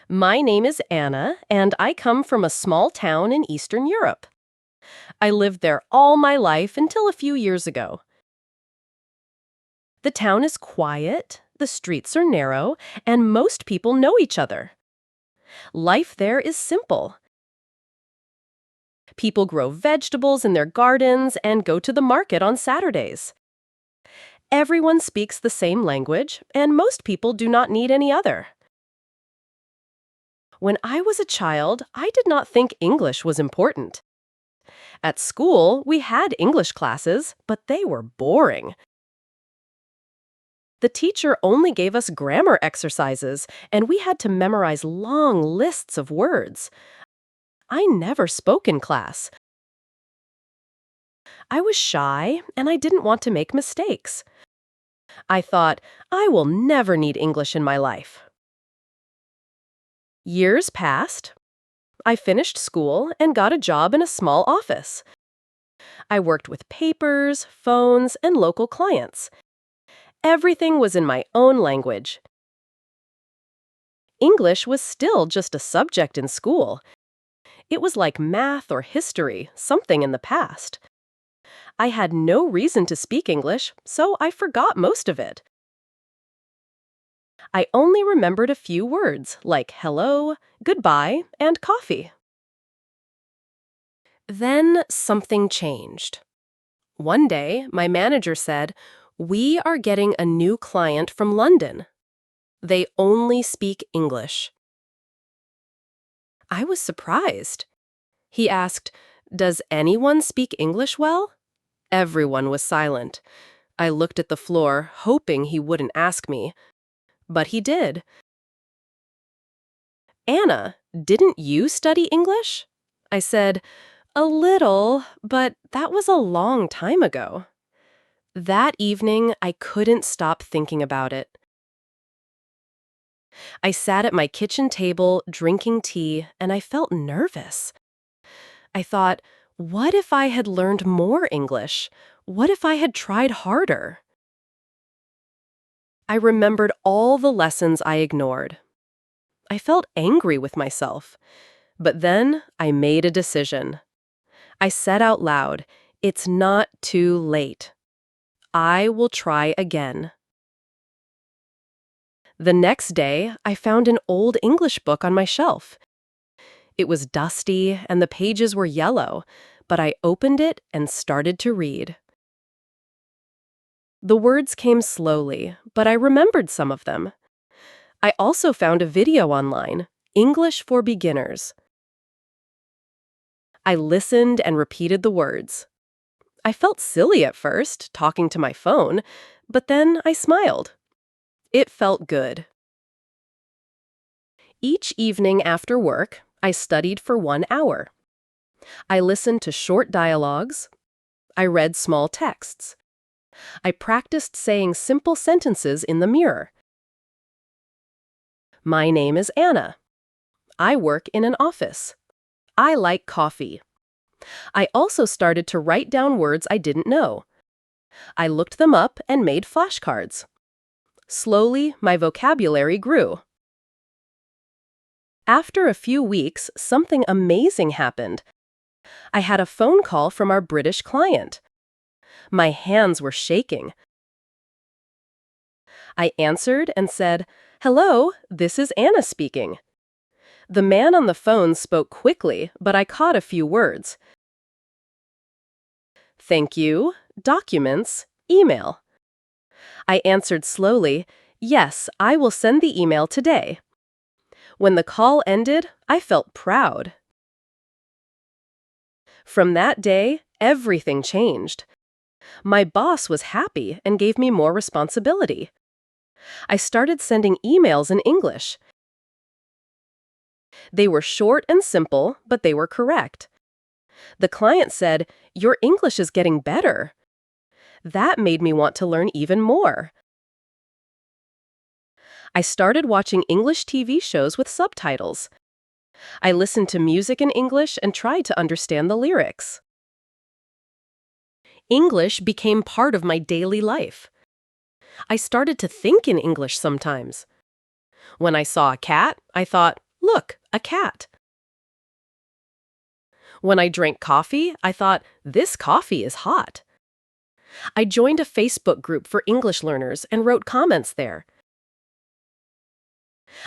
My name is Anna, and I come from a small town in Eastern Europe. I lived there all my life until a few years ago. The town is quiet, the streets are narrow, and most people know each other. Life there is simple. People grow vegetables in their gardens and go to the market on Saturdays. Everyone speaks the same language, and most people do not need any other. When I was a child, I did not think English was important. At school, we had English classes, but they were boring. The teacher only gave us grammar exercises, and we had to memorize long lists of words. I never spoke in class. I was shy, and I didn't want to make mistakes. I thought, I will never need English in my life. Years passed. I finished school and got a job in a small office. I worked with papers, phones, and local clients. Everything was in my own language. English was still just a subject in school. It was like math or history, something in the past. I had no reason to speak English, so I forgot most of it. I only remembered a few words like hello, goodbye, and coffee. Then something changed. One day, my manager said, "We are getting a new client from London. They only speak English." I was surprised. He asked, "Does anyone speak English well?" Everyone was silent. I looked at the floor, hoping he wouldn't ask me. But he did. "Anna, didn't you study English?" I said, "A little, but that was a long time ago." That evening, I couldn't stop thinking about it. I sat at my kitchen table, drinking tea, and I felt nervous. I thought, what if I had learned more English? What if I had tried harder? I remembered all the lessons I ignored. I felt angry with myself. But then I made a decision. I said out loud, "It's not too late. I will try again." The next day, I found an old English book on my shelf. It was dusty and the pages were yellow, but I opened it and started to read. The words came slowly, but I remembered some of them. I also found a video online, English for Beginners. I listened and repeated the words. I felt silly at first, talking to my phone, but then I smiled. It felt good. Each evening after work, I studied for 1 hour. I listened to short dialogues. I read small texts. I practiced saying simple sentences in the mirror. My name is Anna. I work in an office. I like coffee. I also started to write down words I didn't know. I looked them up and made flashcards. Slowly, my vocabulary grew. After a few weeks, something amazing happened. I had a phone call from our British client. My hands were shaking. I answered and said, "Hello, this is Anna speaking." The man on the phone spoke quickly, but I caught a few words. "Thank you, documents, email." I answered slowly, "Yes, I will send the email today." When the call ended, I felt proud. From that day, everything changed. My boss was happy and gave me more responsibility. I started sending emails in English. They were short and simple, but they were correct. The client said, "Your English is getting better." That made me want to learn even more. I started watching English TV shows with subtitles. I listened to music in English and tried to understand the lyrics. English became part of my daily life. I started to think in English sometimes. When I saw a cat, I thought, Look, a cat. When I drank coffee, I thought, this coffee is hot. I joined a Facebook group for English learners and wrote comments there.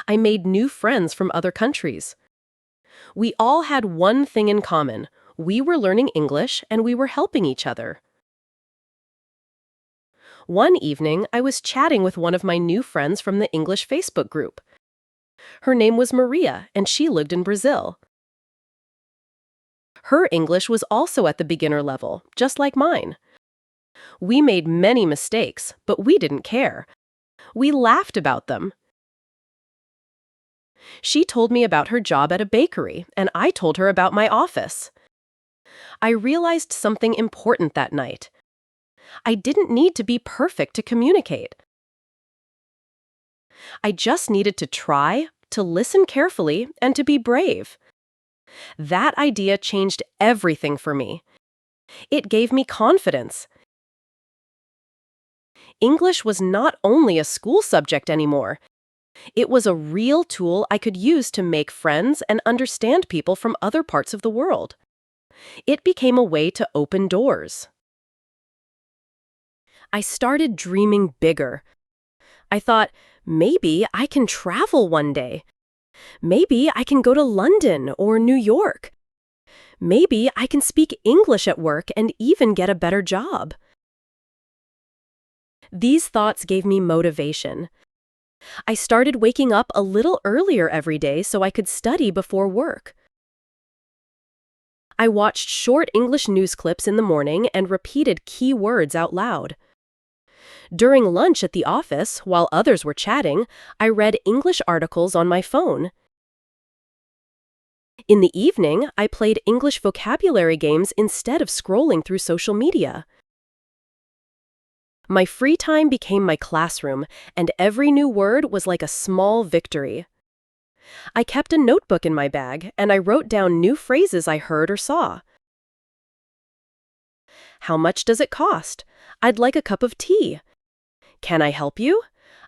I made new friends from other countries. We all had one thing in common. We were learning English and we were helping each other. One evening, I was chatting with one of my new friends from the English Facebook group. Her name was Maria, and she lived in Brazil. Her English was also at the beginner level, just like mine. We made many mistakes, but we didn't care. We laughed about them. She told me about her job at a bakery, and I told her about my office. I realized something important that night. I didn't need to be perfect to communicate. I just needed to try, to listen carefully, and to be brave. That idea changed everything for me. It gave me confidence. English was not only a school subject anymore. It was a real tool I could use to make friends and understand people from other parts of the world. It became a way to open doors. I started dreaming bigger. I thought, maybe I can travel one day. Maybe I can go to London or New York. Maybe I can speak English at work and even get a better job. These thoughts gave me motivation. I started waking up a little earlier every day so I could study before work. I watched short English news clips in the morning and repeated key words out loud. During lunch at the office, while others were chatting, I read English articles on my phone. In the evening, I played English vocabulary games instead of scrolling through social media. My free time became my classroom, and every new word was like a small victory. I kept a notebook in my bag, and I wrote down new phrases I heard or saw. How much does it cost? I'd like a cup of tea. Can I help you?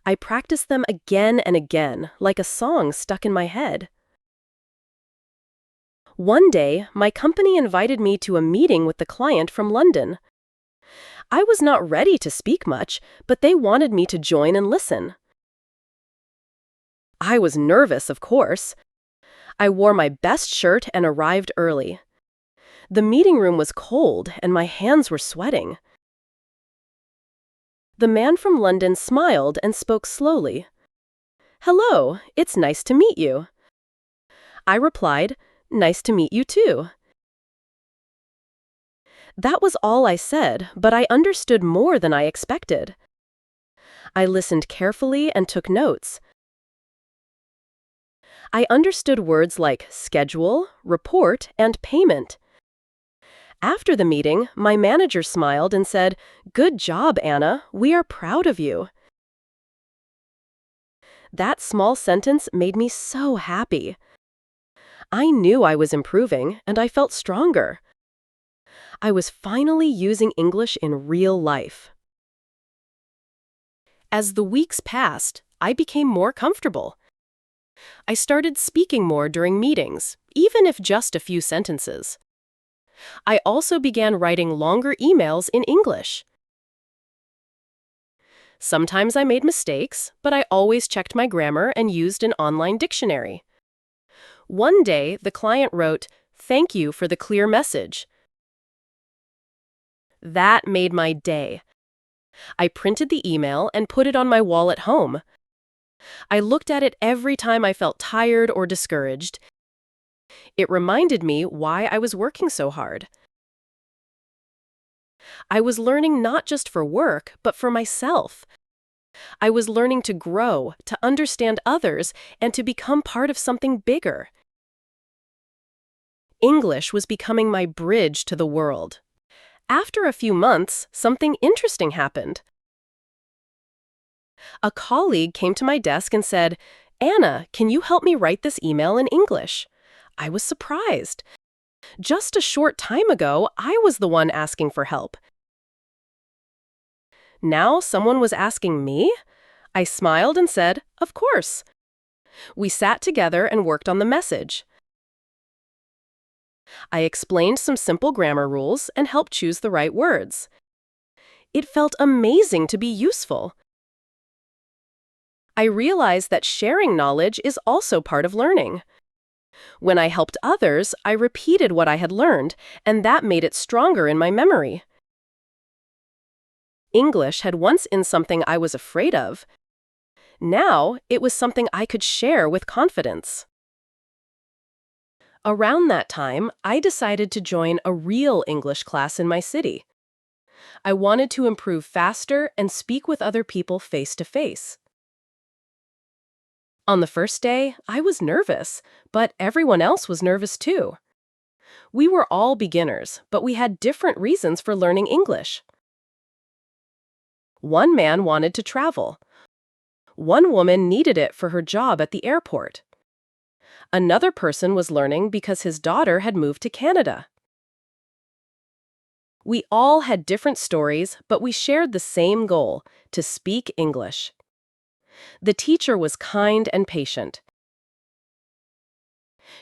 I practiced them again and again, like a song stuck in my head. One day, my company invited me to a meeting with the client from London. I was not ready to speak much, but they wanted me to join and listen. I was nervous, of course. I wore my best shirt and arrived early. The meeting room was cold and my hands were sweating. The man from London smiled and spoke slowly. "Hello, it's nice to meet you." I replied, "Nice to meet you too." That was all I said, but I understood more than I expected. I listened carefully and took notes. I understood words like schedule, report, and payment. After the meeting, my manager smiled and said, "Good job, Anna. We are proud of you." That small sentence made me so happy. I knew I was improving, and I felt stronger. I was finally using English in real life. As the weeks passed, I became more comfortable. I started speaking more during meetings, even if just a few sentences. I also began writing longer emails in English. Sometimes I made mistakes, but I always checked my grammar and used an online dictionary. One day, the client wrote, "Thank you for the clear message." That made my day. I printed the email and put it on my wall at home. I looked at it every time I felt tired or discouraged. It reminded me why I was working so hard. I was learning not just for work, but for myself. I was learning to grow, to understand others, and to become part of something bigger. English was becoming my bridge to the world. After a few months, something interesting happened. A colleague came to my desk and said, "Anna, can you help me write this email in English?" I was surprised. Just a short time ago, I was the one asking for help. Now someone was asking me? I smiled and said, "Of course." We sat together and worked on the message. I explained some simple grammar rules and helped choose the right words. It felt amazing to be useful. I realized that sharing knowledge is also part of learning. When I helped others, I repeated what I had learned, and that made it stronger in my memory. English had once been something I was afraid of. Now, it was something I could share with confidence. Around that time, I decided to join a real English class in my city. I wanted to improve faster and speak with other people face to face. On the first day, I was nervous, but everyone else was nervous too. We were all beginners, but we had different reasons for learning English. One man wanted to travel. One woman needed it for her job at the airport. Another person was learning because his daughter had moved to Canada. We all had different stories, but we shared the same goal: to speak English. The teacher was kind and patient.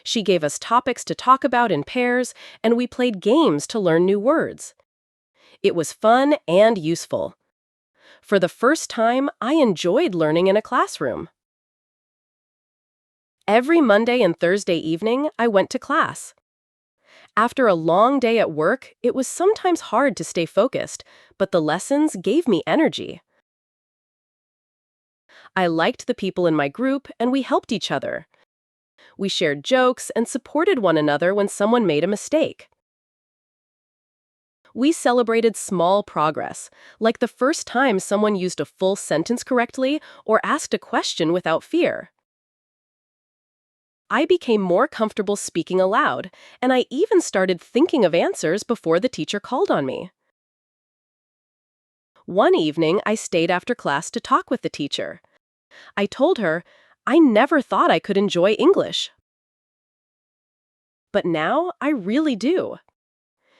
She gave us topics to talk about in pairs, and we played games to learn new words. It was fun and useful. For the first time, I enjoyed learning in a classroom. Every Monday and Thursday evening, I went to class. After a long day at work, it was sometimes hard to stay focused, but the lessons gave me energy. I liked the people in my group, and we helped each other. We shared jokes and supported one another when someone made a mistake. We celebrated small progress, like the first time someone used a full sentence correctly or asked a question without fear. I became more comfortable speaking aloud, and I even started thinking of answers before the teacher called on me. One evening, I stayed after class to talk with the teacher. I told her, I never thought I could enjoy English. But now I really do.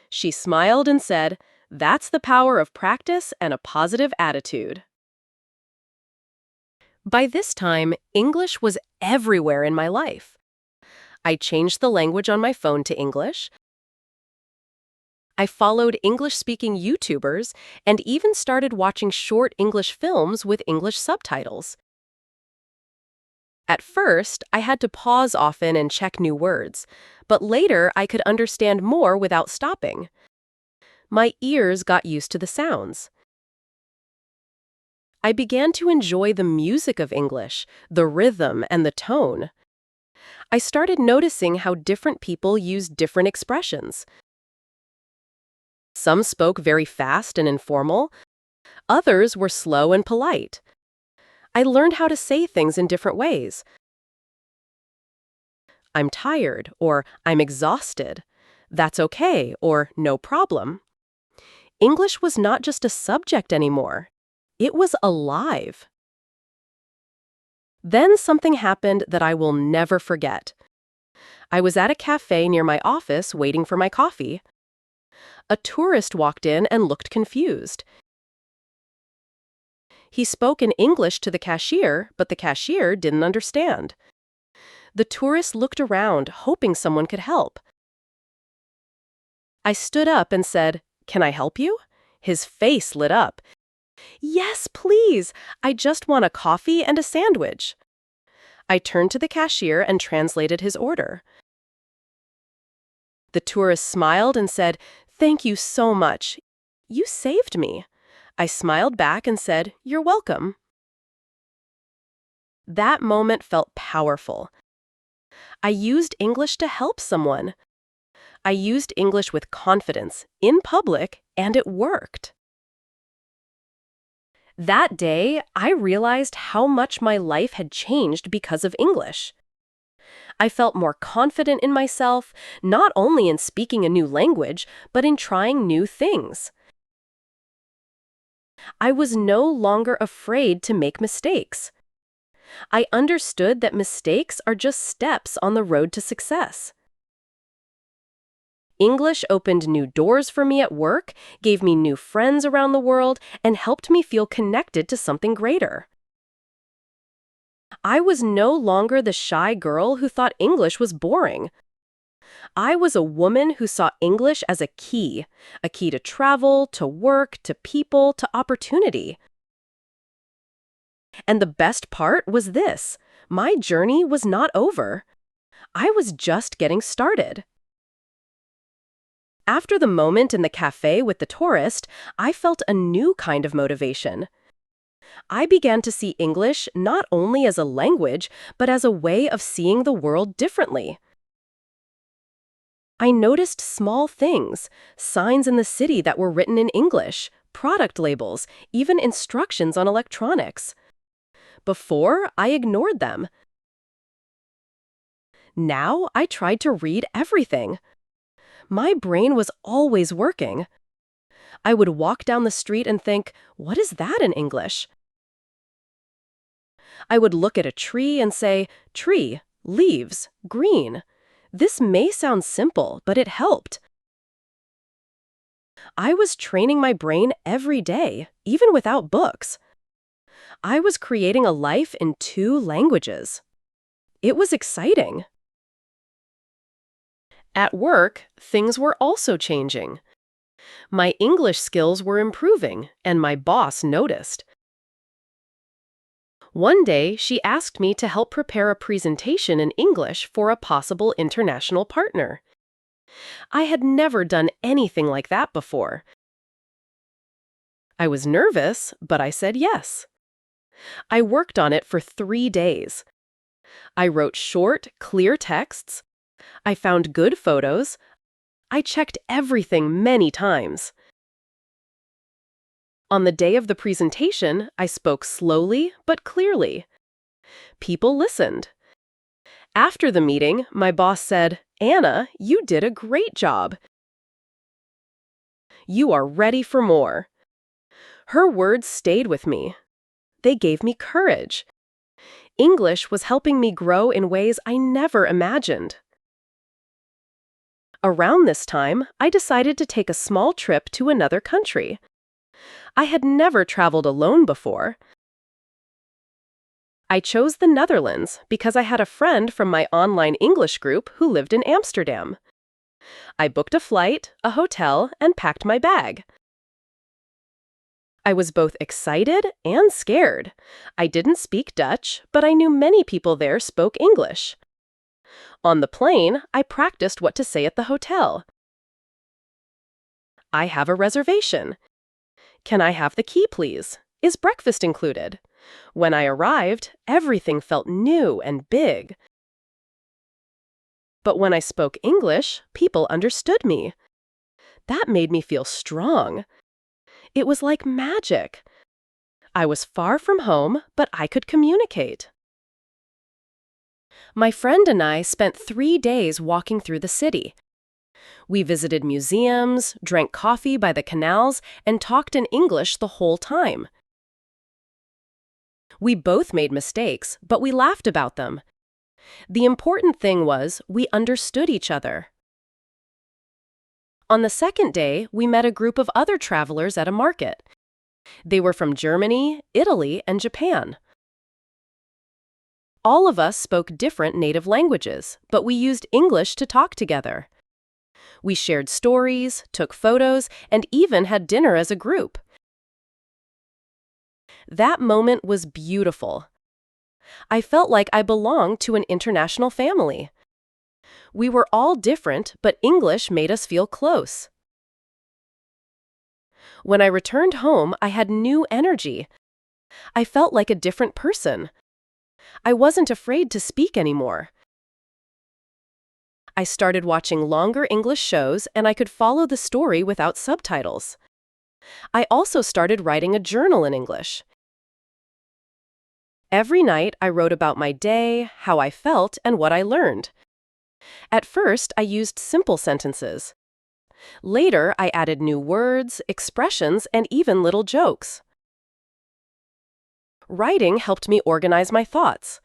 She smiled and said, "That's the power of practice and a positive attitude." By this time, English was everywhere in my life. I changed the language on my phone to English. I followed English-speaking YouTubers and even started watching short English films with English subtitles. At first, I had to pause often and check new words, but later I could understand more without stopping. My ears got used to the sounds. I began to enjoy the music of English, the rhythm and the tone. I started noticing how different people use different expressions. Some spoke very fast and informal. Others were slow and polite. I learned how to say things in different ways. I'm tired, or I'm exhausted. That's okay, or no problem. English was not just a subject anymore. It was alive. Then something happened that I will never forget. I was at a cafe near my office waiting for my coffee. A tourist walked in and looked confused. He spoke in English to the cashier, but the cashier didn't understand. The tourist looked around, hoping someone could help. I stood up and said, "Can I help you?" His face lit up. "Yes, please. I just want a coffee and a sandwich." I turned to the cashier and translated his order. The tourist smiled and said, "Thank you so much. You saved me." I smiled back and said, "You're welcome." That moment felt powerful. I used English to help someone. I used English with confidence, in public, and it worked. That day, I realized how much my life had changed because of English. I felt more confident in myself, not only in speaking a new language, but in trying new things. I was no longer afraid to make mistakes. I understood that mistakes are just steps on the road to success. English opened new doors for me at work, gave me new friends around the world, and helped me feel connected to something greater. I was no longer the shy girl who thought English was boring. I was a woman who saw English as a key to travel, to work, to people, to opportunity. And the best part was this: my journey was not over. I was just getting started. After the moment in the cafe with the tourist, I felt a new kind of motivation. I began to see English not only as a language, but as a way of seeing the world differently. I noticed small things, signs in the city that were written in English, product labels, even instructions on electronics. Before, I ignored them. Now, I tried to read everything. My brain was always working. I would walk down the street and think, what is that in English? I would look at a tree and say, tree, leaves, green. This may sound simple, but it helped. I was training my brain every day, even without books. I was creating a life in 2 languages. It was exciting. At work, things were also changing. My English skills were improving, and my boss noticed. One day, she asked me to help prepare a presentation in English for a possible international partner. I had never done anything like that before. I was nervous, but I said yes. I worked on it for 3 days. I wrote short, clear texts. I found good photos. I checked everything many times. On the day of the presentation, I spoke slowly but clearly. People listened. After the meeting, my boss said, "Anna, you did a great job. You are ready for more." Her words stayed with me. They gave me courage. English was helping me grow in ways I never imagined. Around this time, I decided to take a small trip to another country. I had never traveled alone before. I chose the Netherlands because I had a friend from my online English group who lived in Amsterdam. I booked a flight, a hotel, and packed my bag. I was both excited and scared. I didn't speak Dutch, but I knew many people there spoke English. On the plane, I practiced what to say at the hotel. I have a reservation. Can I have the key, please? Is breakfast included? When I arrived, everything felt new and big. But when I spoke English, people understood me. That made me feel strong. It was like magic. I was far from home, but I could communicate. My friend and I spent 3 days walking through the city. We visited museums, drank coffee by the canals, and talked in English the whole time. We both made mistakes, but we laughed about them. The important thing was we understood each other. On the second day, we met a group of other travelers at a market. They were from Germany, Italy, and Japan. All of us spoke different native languages, but we used English to talk together. We shared stories, took photos, and even had dinner as a group. That moment was beautiful. I felt like I belonged to an international family. We were all different, but English made us feel close. When I returned home, I had new energy. I felt like a different person. I wasn't afraid to speak anymore. I started watching longer English shows, and I could follow the story without subtitles. I also started writing a journal in English. Every night, I wrote about my day, how I felt, and what I learned. At first, I used simple sentences. Later, I added new words, expressions, and even little jokes. Writing helped me organize my thoughts.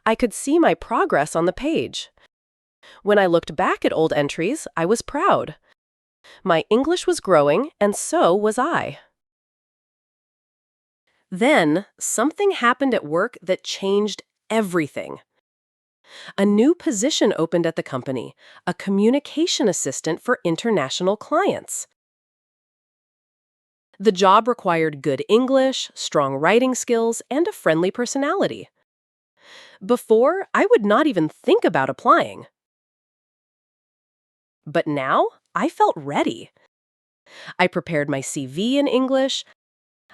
I could see my progress on the page. When I looked back at old entries, I was proud. My English was growing, and so was I. Then, something happened at work that changed everything. A new position opened at the company, a communication assistant for international clients. The job required good English, strong writing skills, and a friendly personality. Before, I would not even think about applying. But now, I felt ready. I prepared my CV in English.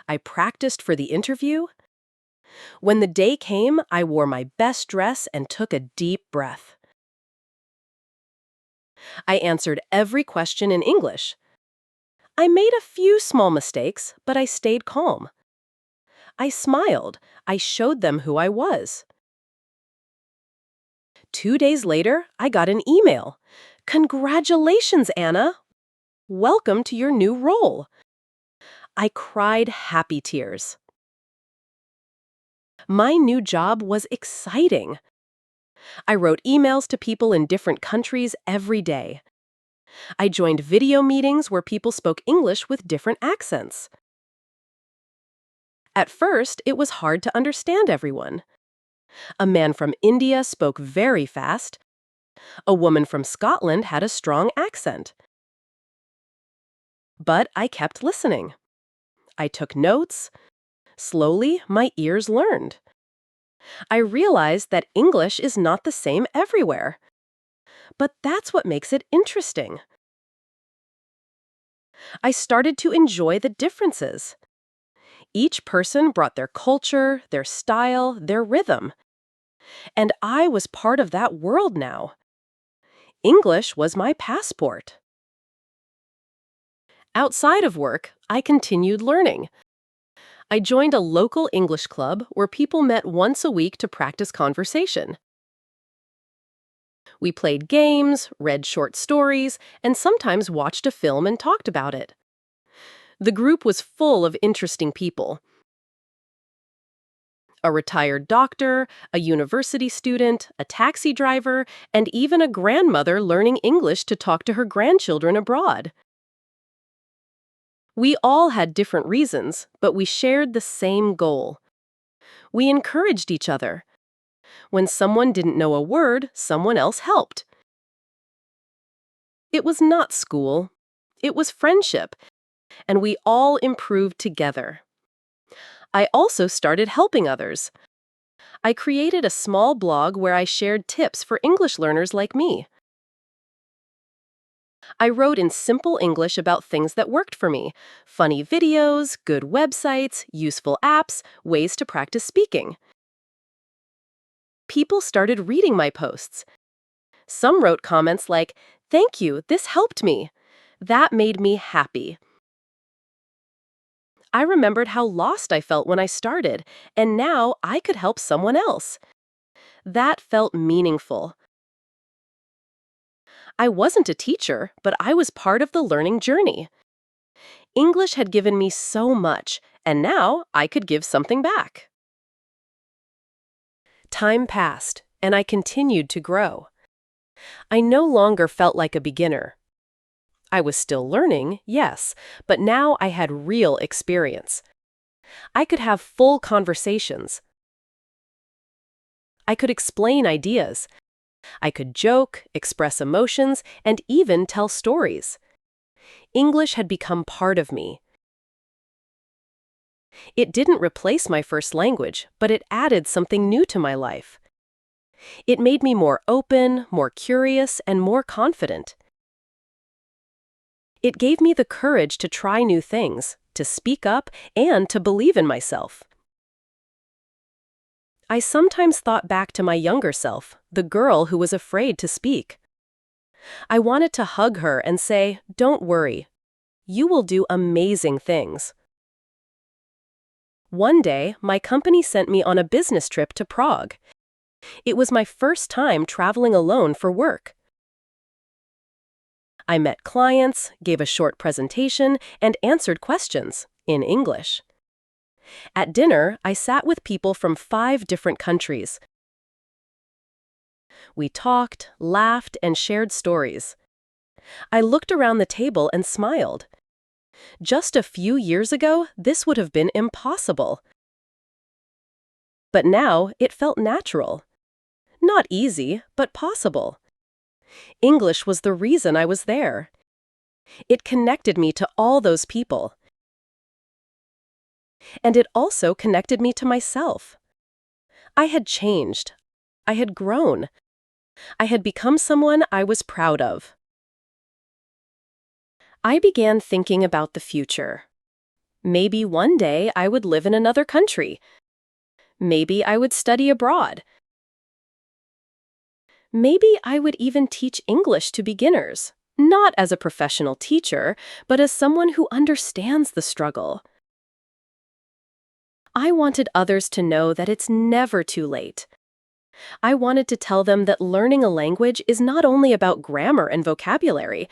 I practiced for the interview. When the day came, I wore my best dress and took a deep breath. I answered every question in English. I made a few small mistakes, but I stayed calm. I smiled. I showed them who I was. 2 days later, I got an email. "Congratulations, Anna! Welcome to your new role." I cried happy tears. My new job was exciting. I wrote emails to people in different countries every day. I joined video meetings where people spoke English with different accents. At first, it was hard to understand everyone. A man from India spoke very fast. A woman from Scotland had a strong accent. But I kept listening. I took notes. Slowly, my ears learned. I realized that English is not the same everywhere. But that's what makes it interesting. I started to enjoy the differences. Each person brought their culture, their style, their rhythm. And I was part of that world now. English was my passport. Outside of work, I continued learning. I joined a local English club where people met once a week to practice conversation. We played games, read short stories, and sometimes watched a film and talked about it. The group was full of interesting people. A retired doctor, a university student, a taxi driver, and even a grandmother learning English to talk to her grandchildren abroad. We all had different reasons, but we shared the same goal. We encouraged each other. When someone didn't know a word, someone else helped. It was not school. It was friendship, and we all improved together. I also started helping others. I created a small blog where I shared tips for English learners like me. I wrote in simple English about things that worked for me: funny videos, good websites, useful apps, ways to practice speaking. People started reading my posts. Some wrote comments like, "Thank you, this helped me." That made me happy. I remembered how lost I felt when I started, and now I could help someone else. That felt meaningful. I wasn't a teacher, but I was part of the learning journey. English had given me so much, and now I could give something back. Time passed, and I continued to grow. I no longer felt like a beginner. I was still learning, yes, but now I had real experience. I could have full conversations. I could explain ideas. I could joke, express emotions, and even tell stories. English had become part of me. It didn't replace my first language, but it added something new to my life. It made me more open, more curious, and more confident. It gave me the courage to try new things, to speak up, and to believe in myself. I sometimes thought back to my younger self, the girl who was afraid to speak. I wanted to hug her and say, "Don't worry. You will do amazing things." One day, my company sent me on a business trip to Prague. It was my first time traveling alone for work. I met clients, gave a short presentation, and answered questions in English. At dinner, I sat with people from 5 different countries. We talked, laughed, and shared stories. I looked around the table and smiled. Just a few years ago, this would have been impossible. But now it felt natural. Not easy, but possible. English was the reason I was there. It connected me to all those people. And it also connected me to myself. I had changed. I had grown. I had become someone I was proud of. I began thinking about the future. Maybe one day I would live in another country. Maybe I would study abroad. Maybe I would even teach English to beginners, not as a professional teacher, but as someone who understands the struggle. I wanted others to know that it's never too late. I wanted to tell them that learning a language is not only about grammar and vocabulary.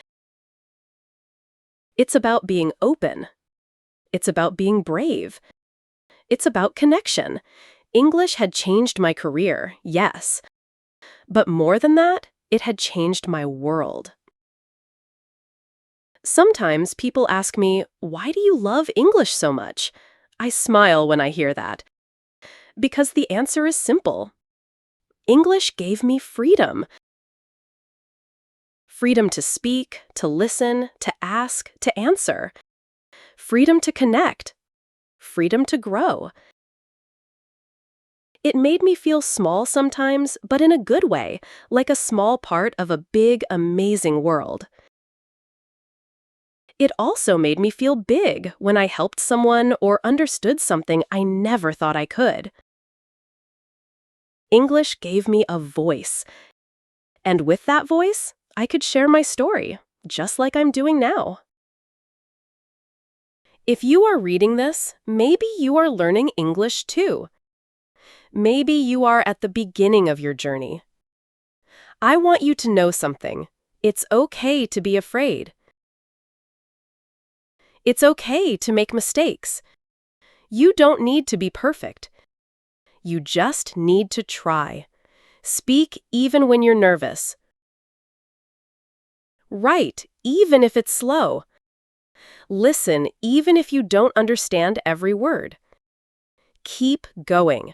It's about being open. It's about being brave. It's about connection. English had changed my career, yes. But more than that, it had changed my world. Sometimes people ask me, why do you love English so much? I smile when I hear that. Because the answer is simple. English gave me freedom. Freedom to speak, to listen, to ask, to answer. Freedom to connect. Freedom to grow. It made me feel small sometimes, but in a good way, like a small part of a big, amazing world. It also made me feel big when I helped someone or understood something I never thought I could. English gave me a voice. And with that voice, I could share my story, just like I'm doing now. If you are reading this, maybe you are learning English too. Maybe you are at the beginning of your journey. I want you to know something. It's okay to be afraid. It's okay to make mistakes. You don't need to be perfect. You just need to try. Speak even when you're nervous. Write even if it's slow. Listen even if you don't understand every word. Keep going.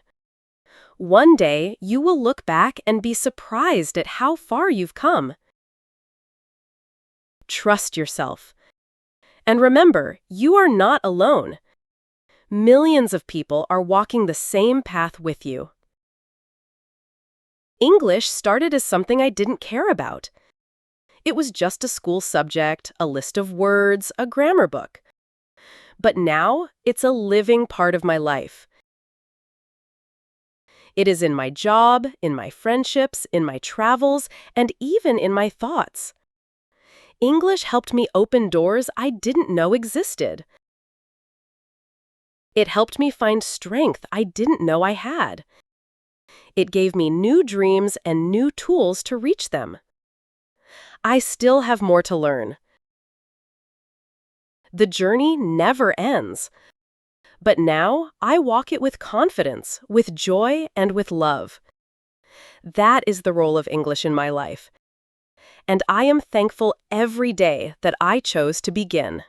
One day, you will look back and be surprised at how far you've come. Trust yourself. And remember, you are not alone. Millions of people are walking the same path with you. English started as something I didn't care about. It was just a school subject, a list of words, a grammar book. But now, it's a living part of my life. It is in my job, in my friendships, in my travels, and even in my thoughts. English helped me open doors I didn't know existed. It helped me find strength I didn't know I had. It gave me new dreams and new tools to reach them. I still have more to learn. The journey never ends. But now, I walk it with confidence, with joy, and with love. That is the role of English in my life. And I am thankful every day that I chose to begin.